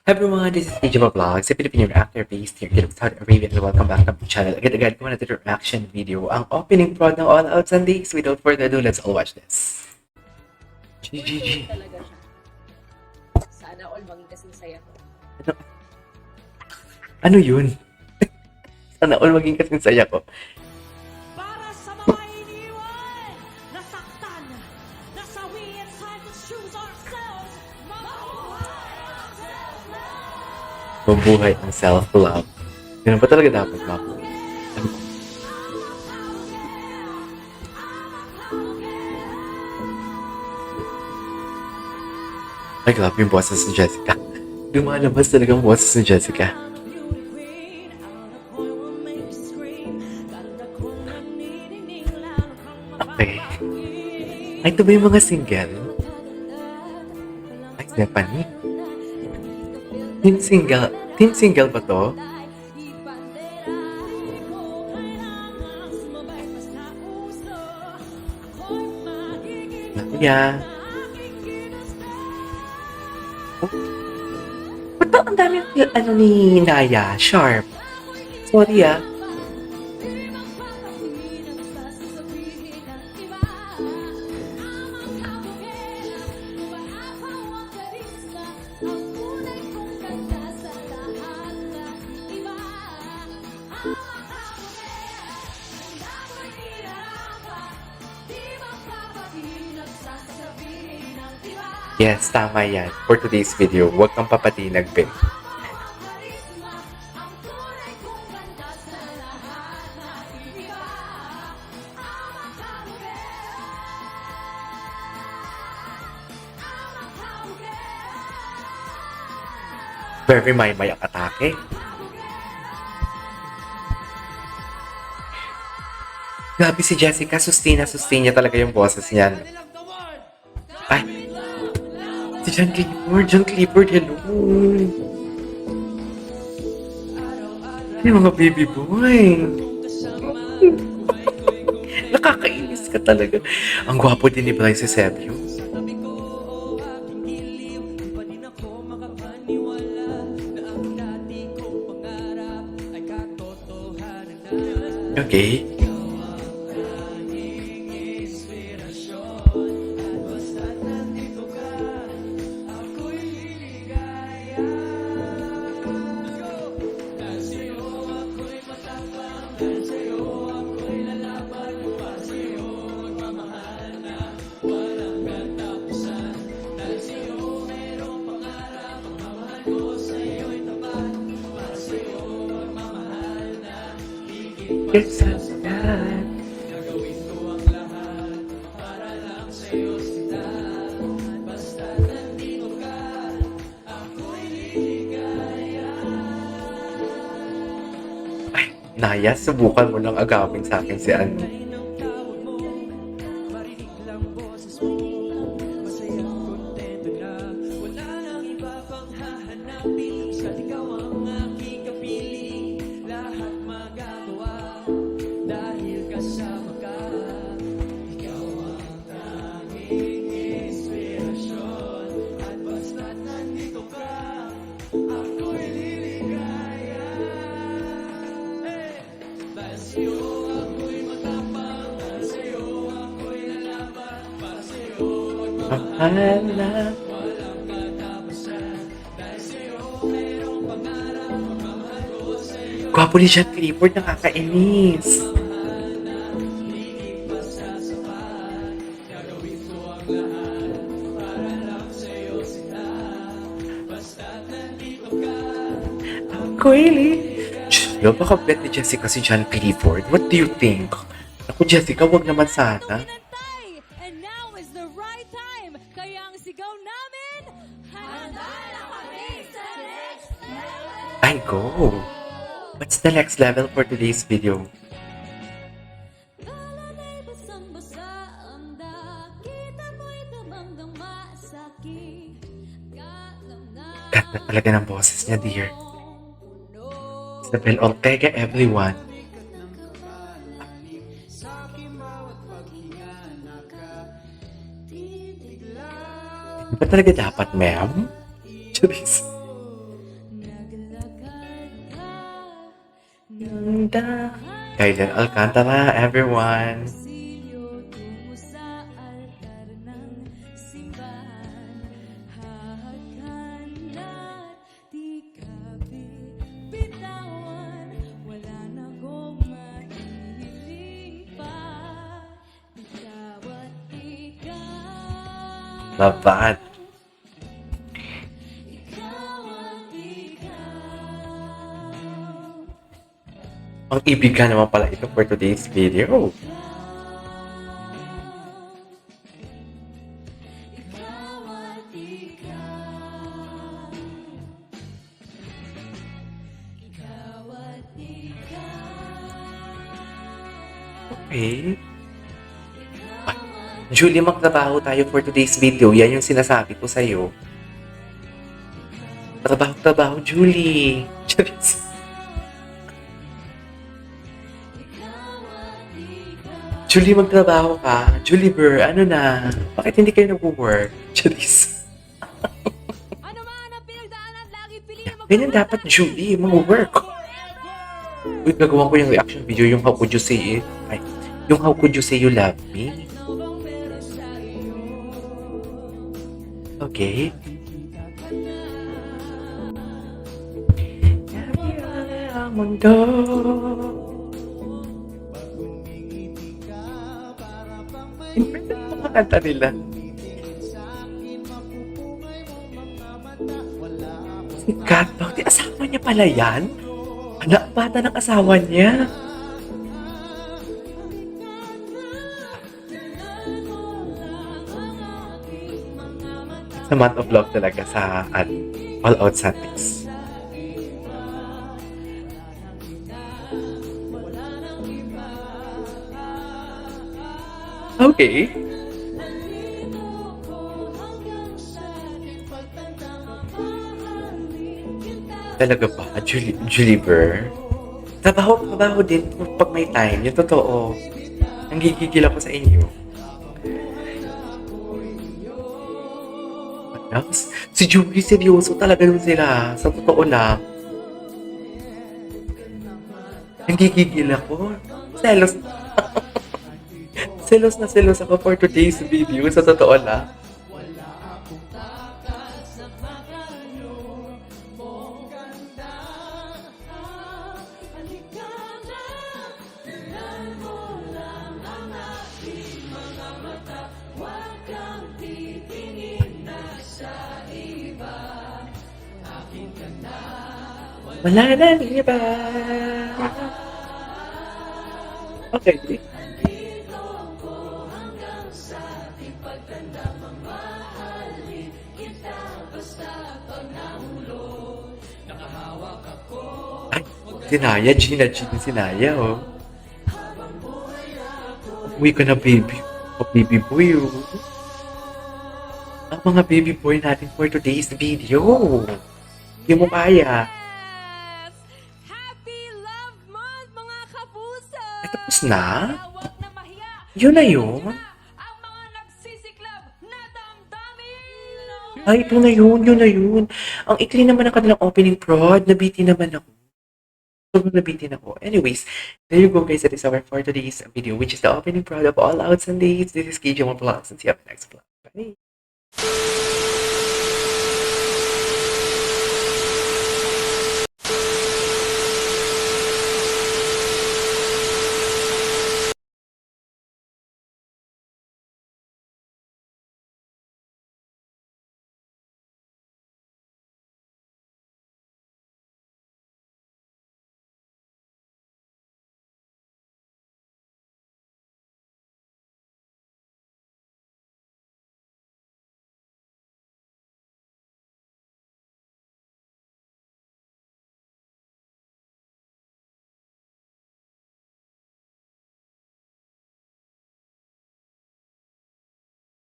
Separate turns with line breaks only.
Everyone, this is Ejima Vlogs, a Filipino reactor based here in Saudi Arabia, and welcome back to my channel. Agad-agad ko na ito reaction video, ang opening prod ng All Out Sundays. Without further ado, let's all watch this. GGG.
Talaga siya. Sana all maging kasing saya ko.
Ano yun? Sana all maging kasing saya ko.
Para sa mga iniwan, nasaktan, nasawi, it's time to choose ourselves.
Mabuhay ang self-love. Ganun ba talaga dapat mabuhay? Ay, grabe yung boses ni Jessica. Lumalabas talaga ang boses ni Jessica. Okay. Ay, ito ba yung mga single? Ay, Stephanie? Team single ba to? Yeah. Oh. Ba't ang dami ano ni Naya? Sharp. Sorry ah. Yes, tama yan. For today's video, huwag kang papatinag, babe. Very may ang atake. Grabe si Jessica, sustain niya talaga yung boses niyan. Ay! Si John Clifford, hello! Yung mga baby boy! Nakakainis ka talaga. Ang gwapo din ni Bryce Eusebio. Okay. It's so sad. Ay, Naya, subukan mo lang agawin sa akin si Annie. Mahala. Gwapo ni John Clifford, nakakainis. Ako, Eli. Napaka-bet ni Jessica si John Clifford. What do you think? Ako, Jessica, wag naman sana.
And now is the right time. Kaya ang sigaw namin, handa na kami sa next level.
I go. What's the next level for today's video?
Kalanay basang-basa ang dakita mo'y damang-dama sakit.
Ganda talaga ng boses niya, dear. Isabel Ortega, everyone. Di ba talaga dapat, ma'am? Charis. Handa. Kailan Alcantara, everyone.
Silyo tungo sa altar ng simbahan. Hahadkan at di ka bitawan. Wala na kong mahihiling pa. Ikaw at ikaw.
Labat.
Ikaw at ikaw.
Ang ibigan naman pala ito for today's video.
Ikaw at ikaw. Ikaw at ikaw.
Okay. Julie, magtrabaho tayo for today's video. Yan yung sinasabi ko sa'yo. Trabaho, Julie. Charis. Julie, magtrabaho ka. Julie Burr, ano na? Bakit hindi kayo nag-work? Charis.
Ano man ang pinagdaanan, lagi piliin mag-
Ganyan dapat, Julie. Mag-work. Uy, nagawa ko yung reaction video, yung how could you say it? Ay, yung how could you say you love me? Okay. Ang mundo. Ang kanta nila. Si Kat Bounty, asawa niya pala yan? Anak bata ng asawa niya. It's a month of love talaga sa All Out Sundays. Okay. Talaga ba? Julie Burr? Trabaho din pag may time. Yung totoo. Nanggigigil ako sa inyo. Ano? Si Julie, seryoso talaga nun sila. Sa totoo lang. Nanggigigil ako. Selos. selos ako for today's video. Sa totoo lang. Wala na iba. Okay. Ay, sinaya, sinaya, oh. Uwi ka na, baby. O, baby boy, oh. Ang mga baby boy natin for today's video. Hindi mo kaya.
Yes! Happy Love Month, mga kapuso!
Ay, tapos na?
Huwag na mahiya.
Yun na yun?
Ang mga nagsisiklab na damdamin.
Ay, ito na yun, yun na yun. Ang ikli naman ng kanilang opening prod. Nabiti naman ako. Sobrang nabitin ako. Anyways, there you go guys. That is our for today's video, which is the opening prod of All Out Sundays. This is KJ Vlogs, and see you on the next vlog. Bye!